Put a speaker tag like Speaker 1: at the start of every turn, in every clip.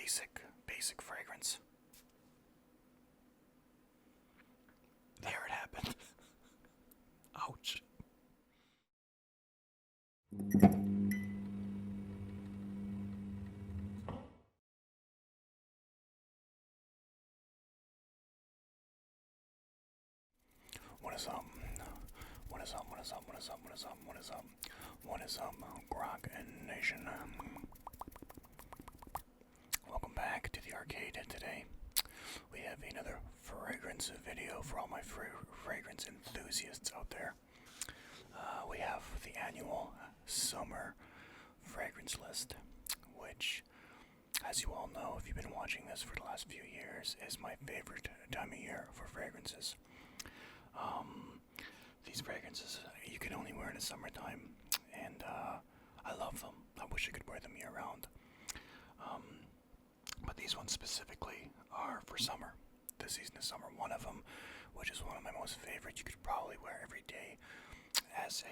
Speaker 1: basic fragrance. There it happened. Ouch. What is Grocknation? Welcome back to the arcade. Today we have another fragrance video for all my fragrance enthusiasts out there. We have the annual summer fragrance list, which, as you all know, if you've been watching this for the last few years, is my favorite time of year for fragrances. These fragrances you can only wear in the summertime, and I love them. I wish I could wear them year round. But these ones specifically are for summer. The season of summer. One of them, which is one of my most favorite, you could probably wear every day as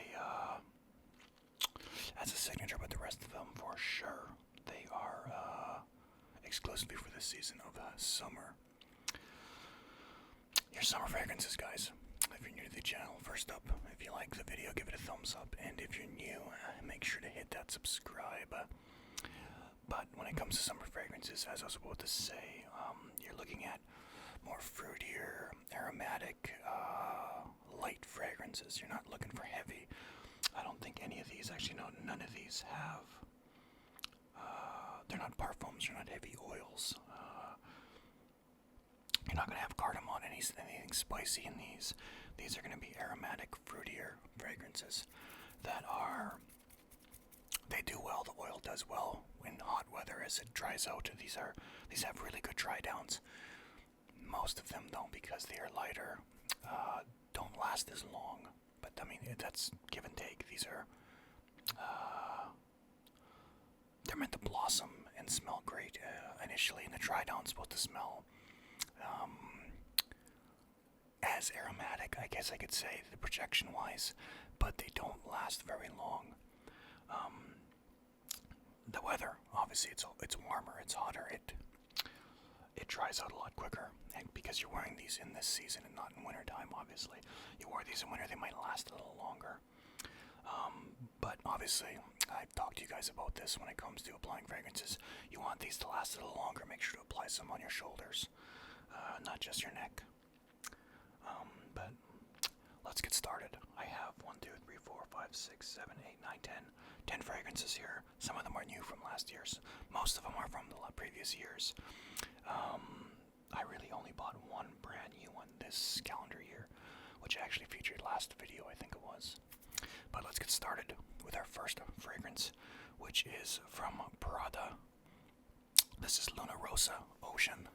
Speaker 1: a signature, but the rest of them, for sure, they are exclusively for the season of summer. Your summer fragrances, guys. If you're new to the channel, first up, if you like the video, give it a thumbs up, and if you're new, make sure to hit that subscribe. But when it comes to summer fragrances, as I was about to say, you're looking at more fruitier, aromatic, light fragrances. You're not looking for heavy. I don't think any of these, actually no, none of these have, they're not parfums, they're not heavy oils. You're not going to have cardamom, anything spicy in these. These are going to be aromatic, fruitier fragrances that are, they do well, the oil does well in hot weather as it dries out. These have really good dry downs. Most of them don't, because they are lighter, don't last as long. But I mean, that's give and take. These are, they're meant to blossom and smell great initially, and the dry down's supposed to smell as aromatic, I guess I could say, the projection-wise, but they don't last very long. The weather, obviously, it's warmer, it's hotter, it dries out a lot quicker, and because you're wearing these in this season and not in wintertime, obviously. You wear these in winter, they might last a little longer. But obviously, I've talked to you guys about this when it comes to applying fragrances. You want these to last a little longer, make sure to apply some on your shoulders, not just your neck. But let's get started. I have 1, 2, 3, 4, 5, 6, 7, 8, 9, 10 fragrances here. Some of them are new from last year's. Most of them are from the previous years. I really only bought one brand new one this calendar year, which I actually featured last video, I think it was. But let's get started with our first fragrance, which is from Prada. This is Lunar Rosa Ocean.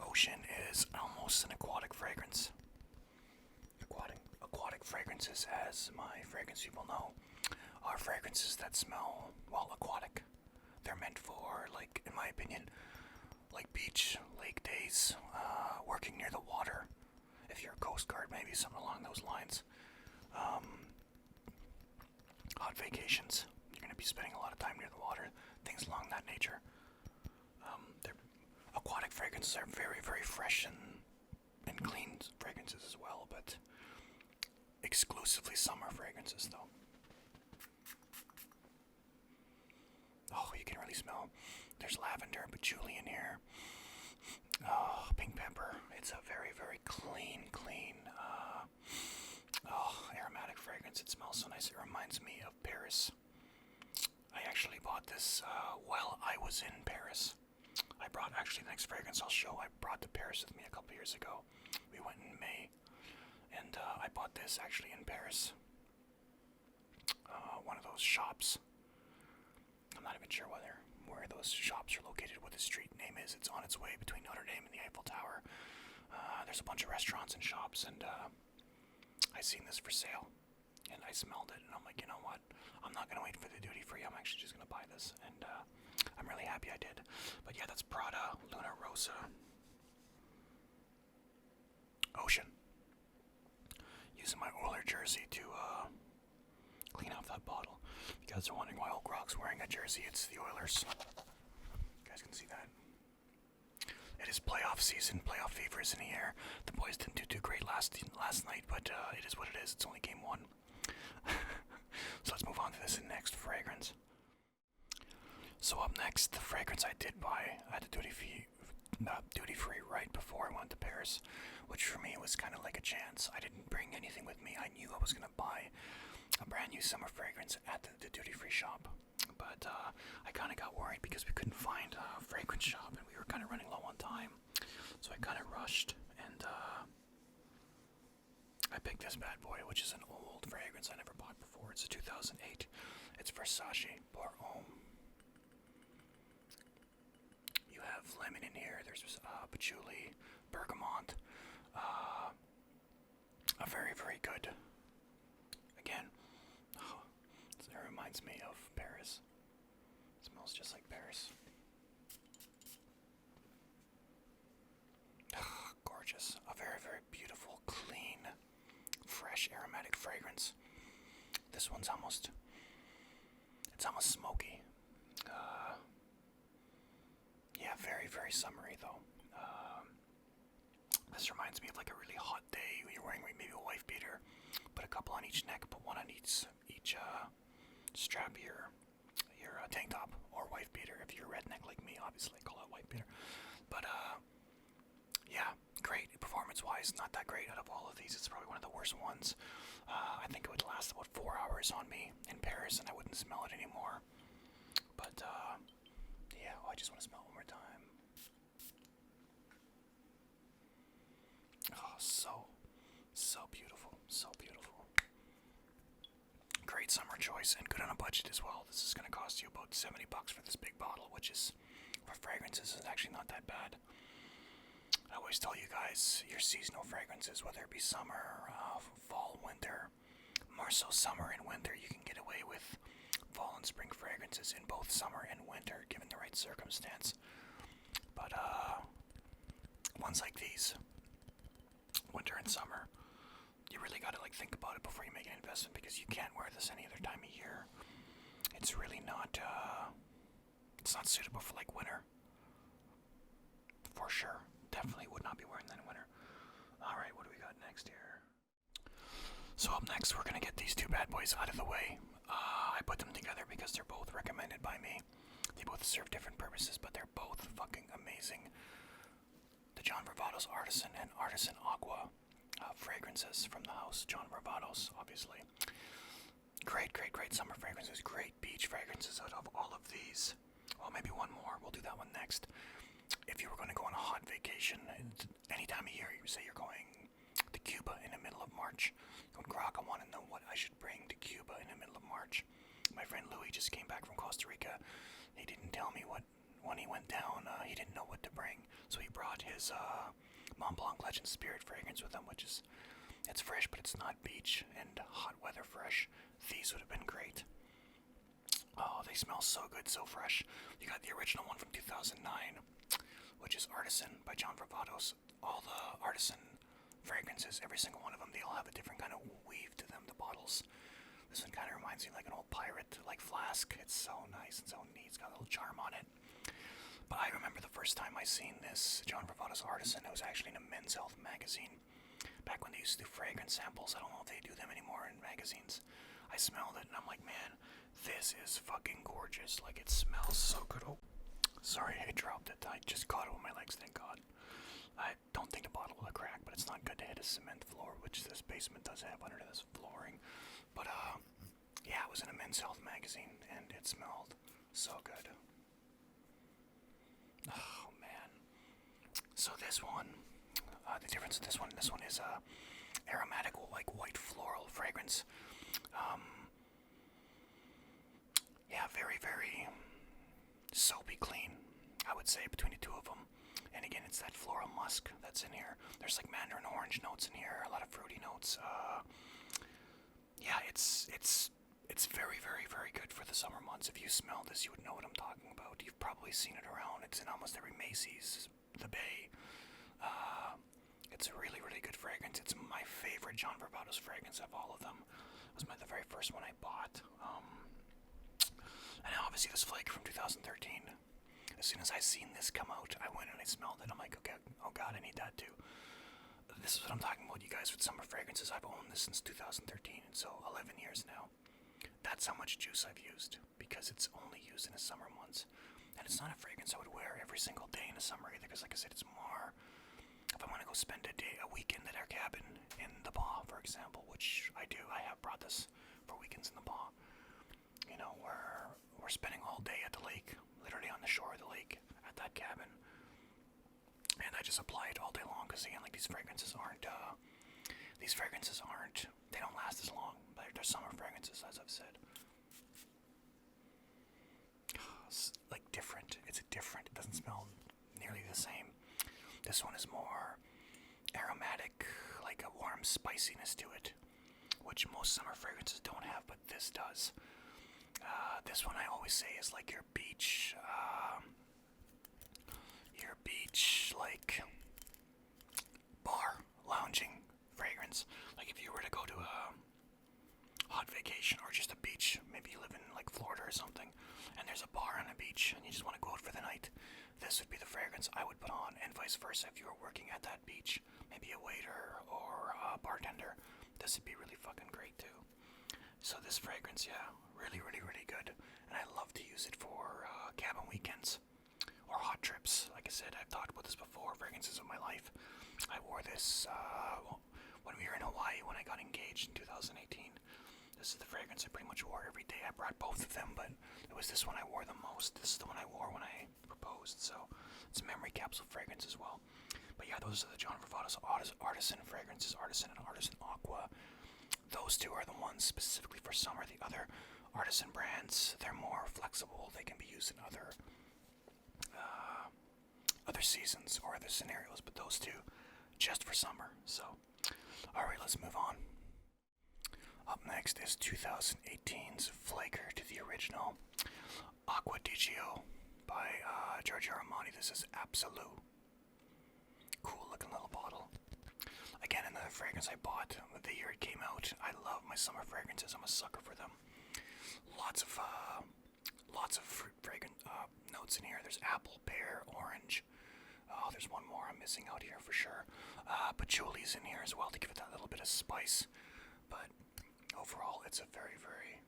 Speaker 1: Ocean is almost an aquatic fragrance. Aquatic fragrances, as my fragrance people know, are fragrances that smell, well, aquatic. They're meant for, like, in my opinion, like beach, lake days, working near the water. If you're a Coast Guard, maybe something along those lines. Hot vacations. You're going to be spending a lot of time near the water. Things along that nature. Aquatic fragrances are very, very fresh and clean fragrances as well, but exclusively summer fragrances, though. Oh, you can really smell. There's lavender, patchouli in here. Oh, pink pepper. It's a very, very clean, aromatic fragrance. It smells so nice. It reminds me of Paris. I actually bought this while I was in Paris. I brought, actually, the next fragrance I'll show, I brought to Paris with me a couple years ago. We went in May, and I bought this actually in Paris. One of those shops. I'm not even sure where those shops are located, what the street name is. It's on its way between Notre Dame and the Eiffel Tower. There's a bunch of restaurants and shops, and I seen this for sale, and I smelled it, and I'm like, you know what? I'm not gonna wait for the duty free. I'm actually just gonna buy this, and I'm really happy I did. But yeah, that's Prada Lunar Rosa Ocean. Using my oiler jersey to clean off that bottle. You guys are wondering why old Grock's wearing a jersey. It's the Oilers. You guys can see that. It is playoff season. Playoff fever is in the air. The boys didn't do too great last night, but it is what it is. It's only game 1. So let's move on to this next fragrance. So up next, the fragrance I did buy at the duty free right before I went to Paris, which for me was kind of like a chance. I didn't bring anything with me. I knew I was gonna buy a brand new summer fragrance at the duty free shop, but I kind of got worried because we couldn't find a fragrance shop and we were kind of running low on time, so I kind of rushed and I picked this bad boy, which is an old fragrance I never bought before. It's a 2008. It's for Sashi Pour Homme. You have lemon in here. There's patchouli, bergamot. A very, very good. Again, it reminds me of Paris. It smells just like Paris. Gorgeous. A very, very beautiful, clean, fresh, aromatic fragrance. This one's almost smoky. Yeah, very, very summery though. This reminds me of like a really hot day when you're wearing maybe a wife beater. Put a couple on each neck, put one on each strap of your tank top or wife beater. If you're a redneck like me, obviously call it wife beater. But yeah, great performance-wise. Not that great out of all of these. It's probably one of the worst ones. I think it would last about 4 hours on me in Paris, and I wouldn't smell it anymore. But yeah, I just want to smell it one more time. Oh, so beautiful, so beautiful. Great summer choice and good on a budget as well. This is going to cost you about $70 for this big bottle, which is, for fragrances, is actually not that bad. I always tell you guys, your seasonal fragrances, whether it be summer, fall, winter, more so summer and winter, you can get away with fall and spring fragrances in both summer and winter, given the right circumstance. But ones like these, winter and summer, you really gotta think about it before you make an investment, because you can't wear this any other time of year. It's really not, it's not suitable for winter. For sure. Definitely would not be wearing that in winter. Alright, what do we got next here? So up next, we're gonna get these two bad boys out of the way. I put them together because they're both recommended by me. They both serve different purposes, but they're both fucking amazing. The John Varvatos Artisan and Artisan Aqua fragrances from the house. John Varvatos, obviously. Great, great, great summer fragrances. Great beach fragrances out of all of these. Well, maybe one more. We'll do that one next. If you were going to go on a hot vacation, any time of year, you say you're going to Cuba in the middle of March, going Grock, I want to know what I should bring to Cuba in the middle of March. My friend Louis just came back from Costa Rica. He didn't tell me when he went down, he didn't know what to bring. So he brought his Mont Blanc Legend Spirit fragrance with him, which is, it's fresh, but it's not beach and hot weather fresh. These would have been great. Oh, they smell so good, so fresh. You got the original one from 2009, which is Artisan by John Varvatos. All the Artisan fragrances, every single one of them, they all have a different kind of weave to them, the bottles. This one kind of reminds me of an old pirate, flask. It's so nice and so neat. It's got a little charm on it. But I remember the first time I seen this John Varvatos Artisan, it was actually in a Men's Health magazine. Back when they used to do fragrance samples. I don't know if they do them anymore in magazines. I smelled it and I'm like, man, this is fucking gorgeous. It smells so good. Oh, sorry, I dropped it. I just caught it with my legs, thank God. I don't think the bottle will crack, but it's not good to hit a cement floor, which this basement does have under this flooring. But, yeah, it was in a Men's Health magazine, and it smelled so good. Oh, man. So this one, the difference with this one is aromatic, white floral fragrance. Yeah, very, very soapy clean, I would say, between the two of them. And again, it's that floral musk that's in here. There's mandarin orange notes in here, a lot of fruity notes. Yeah, it's very, very, very good for the summer months. If you smell this, you would know what I'm talking about. You've probably seen it around. It's in almost every Macy's, the Bay. It's a really, really good fragrance. It's my favorite John Varvatos fragrance of all of them. It was the very first one I bought. And obviously this flaker from 2013. As soon as I seen this come out, I went and I smelled it. I'm like, okay, oh god, I need that too. This is what I'm talking about, you guys, with summer fragrances. I've owned this since 2013, so 11 years now. That's how much juice I've used, because it's only used in the summer months. And it's not a fragrance I would wear every single day in the summer either, because like I said, it's more if I want to go spend a weekend at our cabin in the Baugh, for example, which I do. I have brought this for weekends in the Baugh. You know, where we're spending all day at the lake, literally on the shore of the lake at that cabin. And I just apply it all day long, because again, like these fragrances aren't, they don't last as long. They're summer fragrances, as I've said. It's like different. It's different. It doesn't smell nearly the same. This one is more aromatic, like a warm spiciness to it, which most summer fragrances don't have, but this does. This one I always say is like your beach, like bar lounging fragrance. Like if you were to go to a hot vacation or just a beach, maybe you live in like Florida or something, and there's a bar on the beach and you just want to go out for the night, this would be the fragrance I would put on, and vice versa. If you were working at that beach, maybe a waiter or a bartender, this would be really fucking great too. So this fragrance, yeah, really, really, really good, and I love to use it for cabin weekends or hot trips. Like I said, I've talked about this before, fragrances of my life. I wore this when we were in Hawaii when I got engaged in 2018. This is the fragrance I pretty much wore every day. I brought both of them, but it was this one I wore the most. This is the one I wore when I proposed, so it's a memory capsule fragrance as well. But yeah, those are the John Varvatos Artisan fragrances, Artisan and Artisan Aqua. Those two are the ones specifically for summer. The other Artisan brands, they're more flexible. They can be used in other seasons or other scenarios, but those two just for summer. So, alright, let's move on. Up next is 2018's flaker to the original, Aqua di by Giorgio Armani. This is Absolute. Cool looking little bottle. Again, another fragrance I bought the year it came out. I love my summer fragrances. I'm a sucker for them. Lots of fruit fragrant notes in here. There's apple, pear, orange. Oh, there's one more I'm missing out here for sure. Patchouli's in here as well to give it that little bit of spice. But overall, it's a very, very...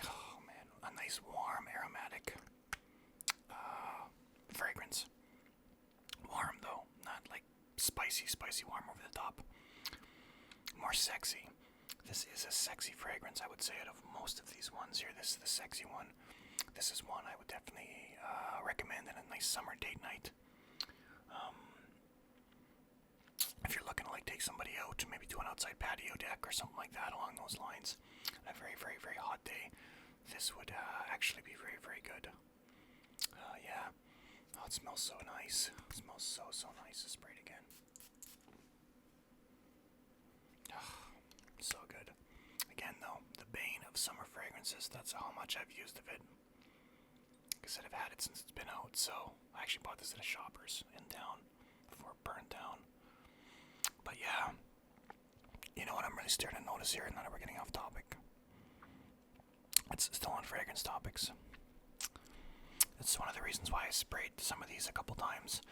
Speaker 1: Oh man, a nice warm aromatic fragrance. Warm though, not like spicy warm over the top. More sexy. This is a sexy fragrance, I would say, out of most of these ones here. This is the sexy one. This is one I would definitely recommend in a nice summer date night. If you're looking to like take somebody out to maybe do an outside patio deck or something like that along those lines, on a very, very, very hot day, this would actually be very, very good. Yeah. Oh, it smells so nice. It smells so, so nice. Spray it again. Oh, so good. Again, though, the bane of summer fragrances. That's how much I've used of it. Like I said, I've had it since it's been out, so I actually bought this at a Shoppers in town before it burned down. But yeah, you know what I'm really starting to notice here, now that we're getting off topic. It's still on fragrance topics. It's one of the reasons why I sprayed some of these a couple times.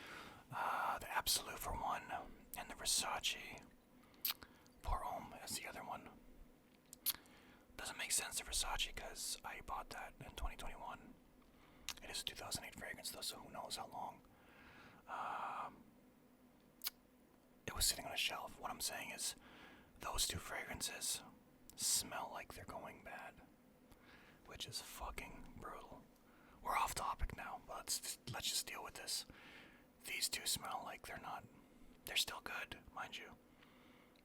Speaker 1: The Absolute for one, and the Versace Pour Homme as the other one. Doesn't make sense to Versace because I bought that in 2021. It is a 2008 fragrance though, so who knows how long. It was sitting on a shelf. What I'm saying is, those two fragrances smell like they're going bad, which is fucking brutal. We're off topic now, but let's just deal with this. These two smell like they're not. They're still good, mind you.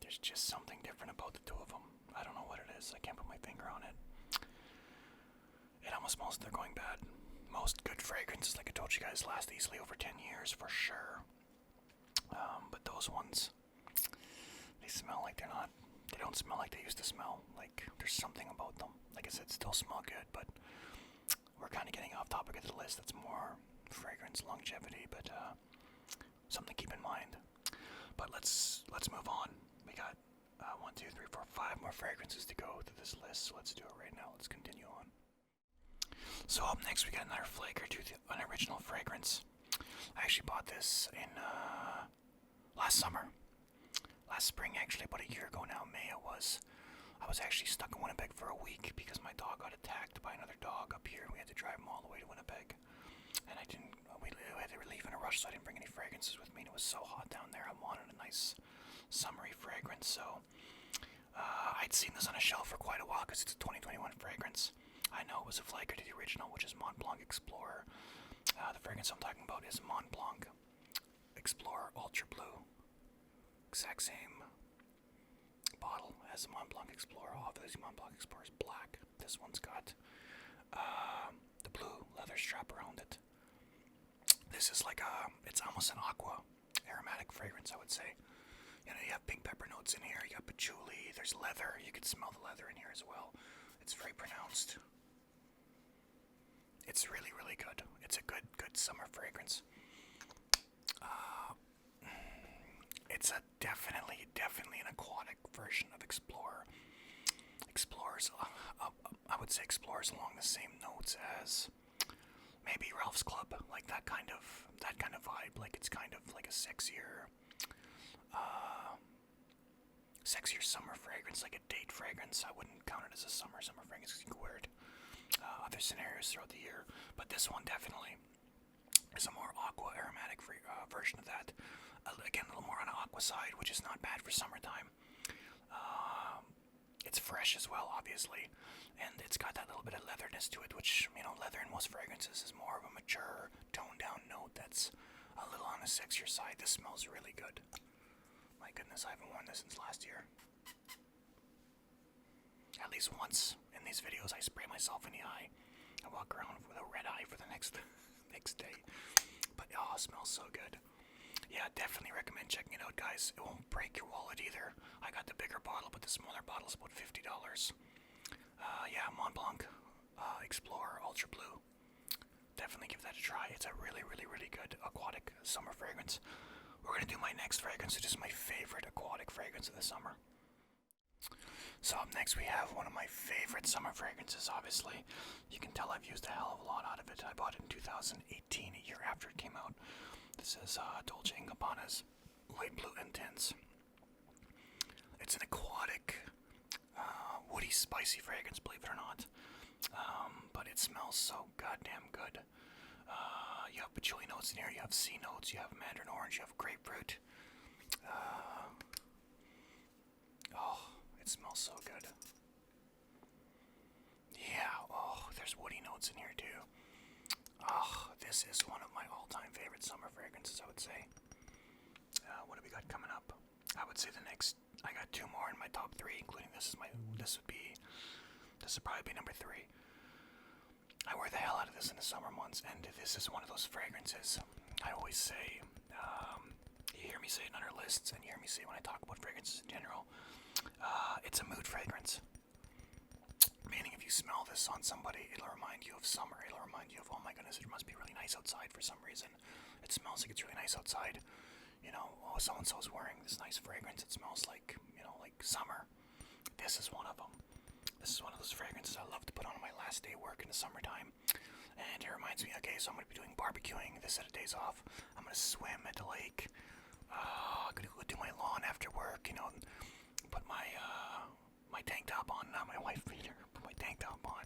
Speaker 1: There's just something different about the two of them. I don't know what it is. I can't put my finger on it. It almost smells like they're going bad. Most good fragrances, like I told you guys, last easily over 10 years for sure. But those ones, they smell like they're not. They don't smell like they used to smell. Like there's something about them. Like I said, still smell good, but we're kind of getting off topic of the list. That's more fragrance longevity, but something to keep in mind. But let's move on. We got 1, 2, 3, 4, 5 more fragrances to go to this list, so let's do it right now. Let's continue on. So up next we got another flavor to the unoriginal fragrance. I actually bought this in last spring actually, about a year ago now, May it was. I was actually stuck in Winnipeg for a week because my dog got attacked by another dog up here and we had to drive him all the way to Winnipeg. And we had to leave in a rush, so I didn't bring any fragrances with me, and it was so hot down there. I wanted a nice summery fragrance, so I'd seen this on a shelf for quite a while because it's a 2021 fragrance. I know it was a flaker to the original, which is Mon Blanc Explorer. The fragrance I'm talking about is Mon Blanc Explorer Ultra Blue. Exact same bottle as the Mon Blanc Explorer. All of those Mon Blanc Explorers black. This one's got the blue leather strap around it. This is like it's almost an aqua aromatic fragrance, I would say. You know, you have pink pepper notes in here, you got patchouli, there's leather, you can smell the leather in here as well. It's very pronounced. It's really, really good. It's a good summer fragrance. It's a definitely an aquatic version of Explorer. Explorers, I would say Explorers along the same notes as maybe Ralph's Club, like that kind of vibe. Like it's kind of like a sexier summer fragrance, like a date fragrance. I wouldn't count it as a summer fragrance because you can wear it other scenarios throughout the year. But this one definitely is a more aqua aromatic version of that. Again, a little more on the aqua side, which is not bad for summertime. It's fresh as well, obviously, and it's got that little bit of leatherness to it, which, you know, leather in most fragrances is more of a mature, toned-down note that's a little on the sexier side. This smells really good. My goodness, I haven't worn this since last year. At least once in these videos, I spray myself in the eye. I walk around with a red eye for the next day. But, oh, it smells so good. Yeah, definitely recommend checking it out, guys. It won't break your wallet either. I got the bigger bottle, but the smaller bottle is about $50. Yeah, Mont Blanc Explorer Ultra Blue. Definitely give that a try. It's a really, really, really good aquatic summer fragrance. We're going to do my next fragrance, which is my favorite aquatic fragrance of the summer. So up next we have one of my favorite summer fragrances, obviously. You can tell I've used a hell of a lot out of it. I bought it in 2018, a year after it came out. This is Dolce & Gabbana's Light Blue Intense. It's an aquatic, woody, spicy fragrance, believe it or not. But it smells so goddamn good. You have patchouli notes in here, you have sea notes, you have mandarin orange, you have grapefruit. Oh, it smells so good. Yeah, oh, there's woody notes in here too. Oh, this is one of my all-time favorite summer fragrances, I would say. What do we got coming up? I would say I got two more in my top three, including this would probably be number 3. I wear the hell out of this in the summer months, and this is one of those fragrances. I always say, you hear me say it on our lists, and you hear me say when I talk about fragrances in general, it's a mood fragrance. Meaning if you smell this on somebody, it'll remind you of summer. It'll remind you of, oh my goodness, it must be really nice outside for some reason. It smells like it's really nice outside. You know, oh, so-and-so's wearing this nice fragrance. It smells like, you know, like summer. This is one of them. This is one of those fragrances I love to put on my last day of work in the summertime. And it reminds me, okay, so I'm going to be doing barbecuing this set of days off. I'm going to swim at the lake. I'm going to go do my lawn after work, you know, put my tank top on, not my wife beater, put my tank top on,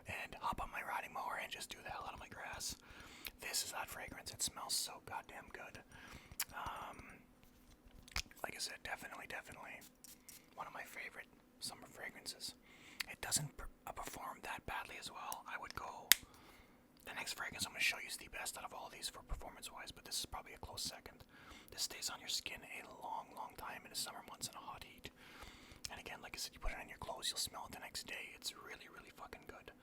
Speaker 1: and hop on my riding mower and just do the hell out of my grass. This is that fragrance. It smells so goddamn good. Like I said, definitely one of my favorite summer fragrances. It doesn't perform that badly as well. I would go, the next fragrance I'm going to show you is the best out of all these for performance-wise, but this is probably a close second. This stays on your skin a long, long time in the summer months in a hot heat. And again, like I said, you put it on your clothes, you'll smell it the next day. It's really, really fucking good.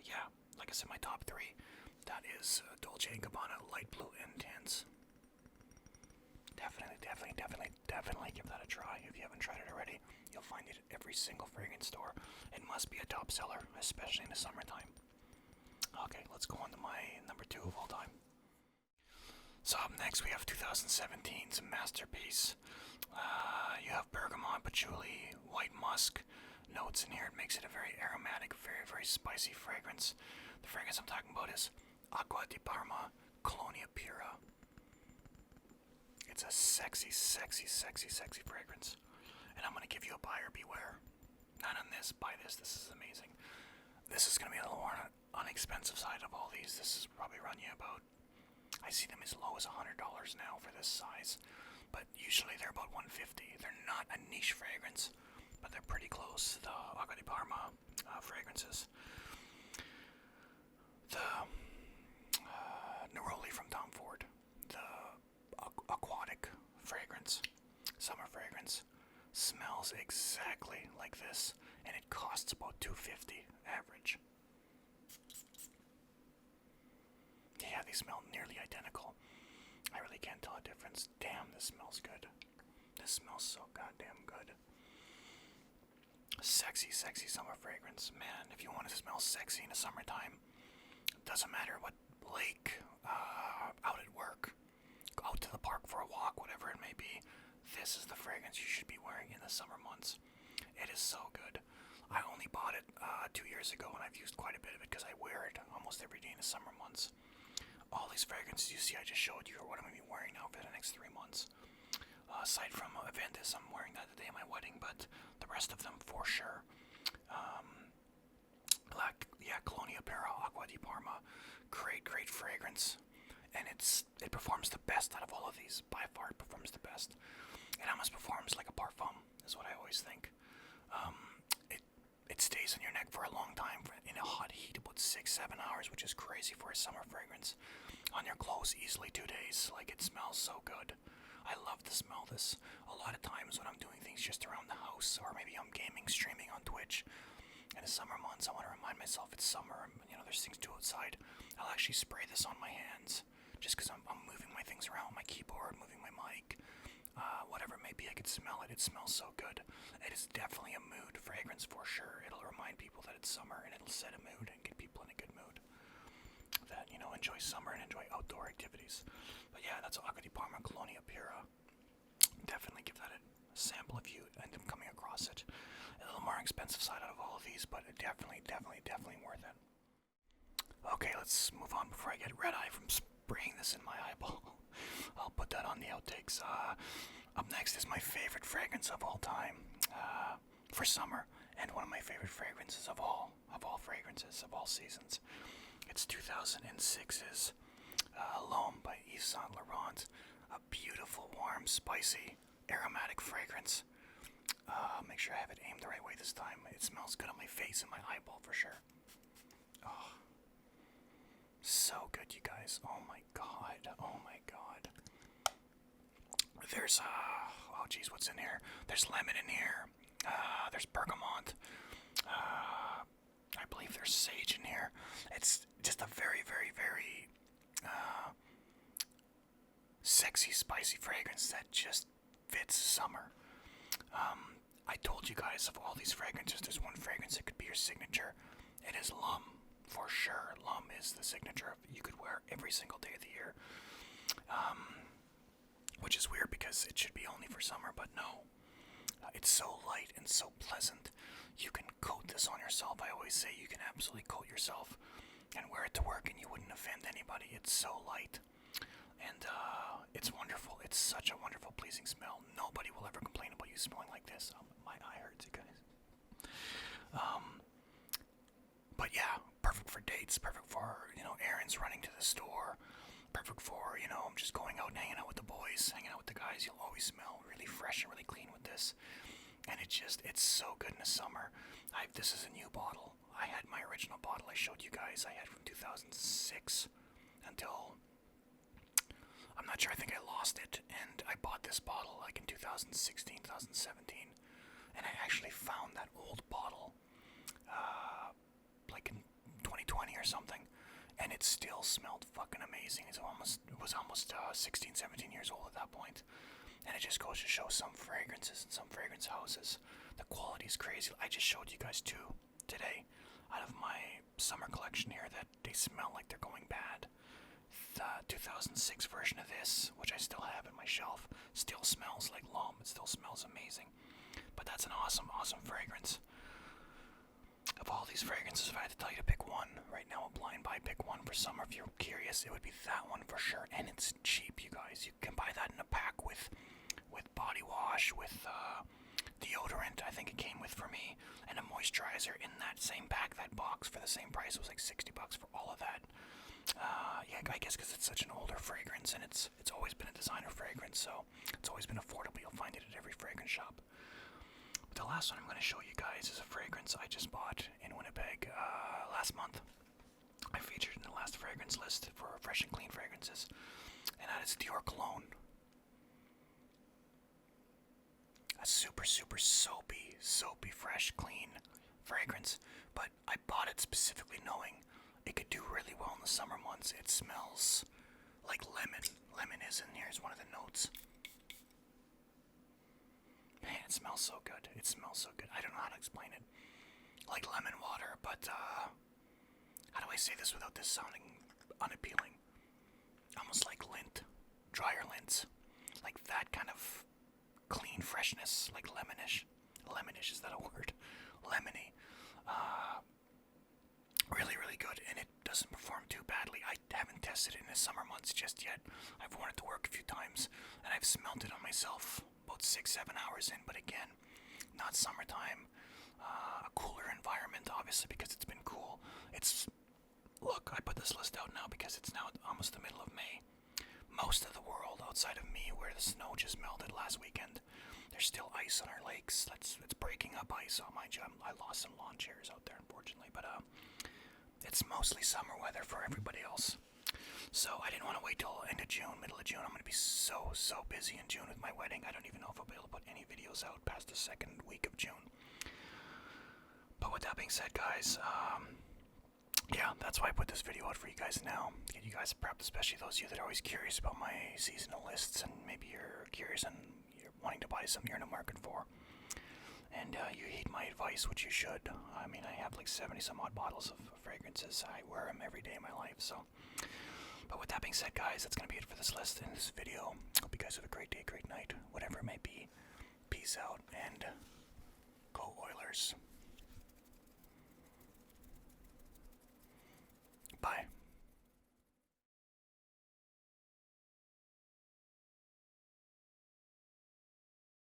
Speaker 1: Yeah, like I said, my top 3. That is Dolce & Gabbana Light Blue Intense. Definitely give that a try. If you haven't tried it already, you'll find it at every single fragrance store. It must be a top seller, especially in the summertime. Okay, let's go on to my number 2 of all time. So up next we have 2017's masterpiece. You have bergamot, patchouli, white musk notes in here. It makes it a very aromatic, very, very spicy fragrance. The fragrance I'm talking about is Aqua de Parfum Colonia Pura. It's a sexy, sexy, sexy, sexy fragrance. And I'm going to give you a buyer beware. Not on this, buy this. This is amazing. This is going to be a little more on unexpensive side of all these. This is probably run you about, I see them as low as $100 now for this size. But usually they're about $150. They're not a niche fragrance, but they're pretty close. The Aqua de Parfum fragrances. The Neroli from Tom Ford. The aquatic fragrance, summer fragrance, smells exactly like this, and it costs about $250 average. Yeah, they smell nearly identical. I really can't tell a difference. Damn, this smells good. This smells so goddamn good. Sexy, sexy summer fragrance. Man, if you want to smell sexy in the summertime, doesn't matter what lake, out at work, go out to the park for a walk, whatever it may be, this is the fragrance you should be wearing in the summer months. It is so good. I only bought it 2 years ago, and I've used quite a bit of it because I wear it almost every day in the summer months. All these fragrances you see I just showed you are what I'm going to be wearing now for the next 3 months. Aside from Aventus, I'm wearing that the day of my wedding, but the rest of them for sure. Colonia Pura, Aqua de Parfum, great fragrance, and it performs the best out of all of these. By far, it performs the best. It almost performs like a parfum, is what I always think. It stays on your neck for a long time, in a hot heat, about 6-7 hours, which is crazy for a summer fragrance. On your clothes, easily 2 days. Like, it smells so good. I love to smell this. A lot of times when I'm doing things just around the house, or maybe I'm gaming, streaming on Twitch, in the summer months, I want to remind myself it's summer, and, there's things to do outside. I'll actually spray this on my hands, just because I'm moving my things around, my keyboard, moving my mic, whatever it may be. I can smell it. It smells so good. It is definitely a mood fragrance for sure. It'll remind people that it's summer, and it'll set a mood and get people in a good mood that, enjoy summer and enjoy outdoor activities. But yeah, that's Aqua de Parfum Colonia Pura. Definitely give that a sample if you end up coming across it. A little more expensive side out of all of these, but definitely worth it. Okay, let's move on before I get red eye from spraying this in my eyeball. I'll put that on the outtakes. Up next is my favorite fragrance of all time for summer, and one of my favorite fragrances of all fragrances of all seasons. It's 2006's Alom by Yves Saint Laurent. A beautiful, warm, spicy, aromatic fragrance. Make sure I have it aimed the right way this time. It smells good on my face and my eyeball for sure. Oh, so good, you guys. Oh my god. Oh my god. There's, oh geez, what's in here? There's lemon in here. There's bergamot. I believe there's sage in here. It's just a very, very, very sexy, spicy fragrance that just fits summer. I told you guys of all these fragrances, there's one fragrance that could be your signature. It is Lum, for sure. Lum is the signature you could wear every single day of the year. Which is weird because it should be only for summer, but no. It's so light and so pleasant. You can coat this on yourself. I always say you can absolutely coat yourself and wear it to work and you wouldn't offend anybody. It's so light. And it's wonderful. It's such a wonderful, pleasing smell. Nobody will ever complain about you smelling like this. My eye hurts, you guys. But yeah, perfect for dates. Perfect for, errands, running to the store. Perfect for, I'm just going out and hanging out with the boys, hanging out with the guys. You'll always smell really fresh and really clean with this. And it's so good in the summer. This is a new bottle. I had my original bottle I showed you guys. I had from 2006 until, I'm not sure, I think I lost it. And I bought this bottle like in 2016, 2017. And I actually found that old bottle like in 2020 or something. And it still smelled fucking amazing. It was almost 16, 17 years old at that point. And it just goes to show some fragrances and some fragrance houses. The quality is crazy. I just showed you guys 2 today out of my summer collection here that they smell like they're going bad. 2006 version of this, which I still have in my shelf. Still smells like Alom. It still smells amazing. But that's an awesome, awesome fragrance. Of all these fragrances, if I had to tell you to pick one, right now a blind buy pick one for summer, if you're curious, it would be that one for sure. And it's cheap, you guys. You can buy that in a pack with body wash, with deodorant, I think it came with for me, and a moisturizer in that same pack, that box, for the same price. It was like $60 for all of that. Yeah, I guess because it's such an older fragrance, and it's always been a designer fragrance, so it's always been affordable. You'll find it at every fragrance shop. But the last one I'm going to show you guys is a fragrance I just bought in Winnipeg last month. I featured in the last fragrance list for fresh and clean fragrances, and that is Theor cologne. A super, super soapy, fresh, clean fragrance, but I bought it specifically knowing it could do really well in the summer months. It smells like lemon. Lemon is in here, is one of the notes. Man, it smells so good. It smells so good. I don't know how to explain it. Like lemon water, but, how do I say this without this sounding unappealing? Almost like lint. Dryer lints. Like that kind of clean freshness, like lemonish. Lemonish, is that a word? Lemony. Really, really good, and it doesn't perform too badly. I haven't tested it in the summer months just yet. I've worn it to work a few times, and I've smelled it on myself about 6-7 hours in, but again, not summertime. A cooler environment, obviously, because it's been cool. Look, I put this list out now because it's now almost the middle of May. Most of the world outside of me, where the snow just melted last weekend, there's still ice on our lakes. It's breaking up ice. Oh, mind you, I lost some lawn chairs out there, unfortunately, but it's mostly summer weather for everybody else. So I didn't want to wait till end of June, middle of June. I'm going to be so busy in June with my wedding. I don't even know if I'll be able to put any videos out past the second week of June. But with that being said, guys, yeah, that's why I put this video out for you guys now. To get you guys prepped, especially those of you that are always curious about my seasonal lists, and maybe you're curious and you're wanting to buy something you're in the market for. And you heed my advice, which you should. I mean, I have like 70 some odd bottles of fragrances. I wear them every day of my life, so. But with that being said, guys, that's going to be it for this list in this video. Hope you guys have a great day, great night, whatever it may be. Peace out, and go Oilers.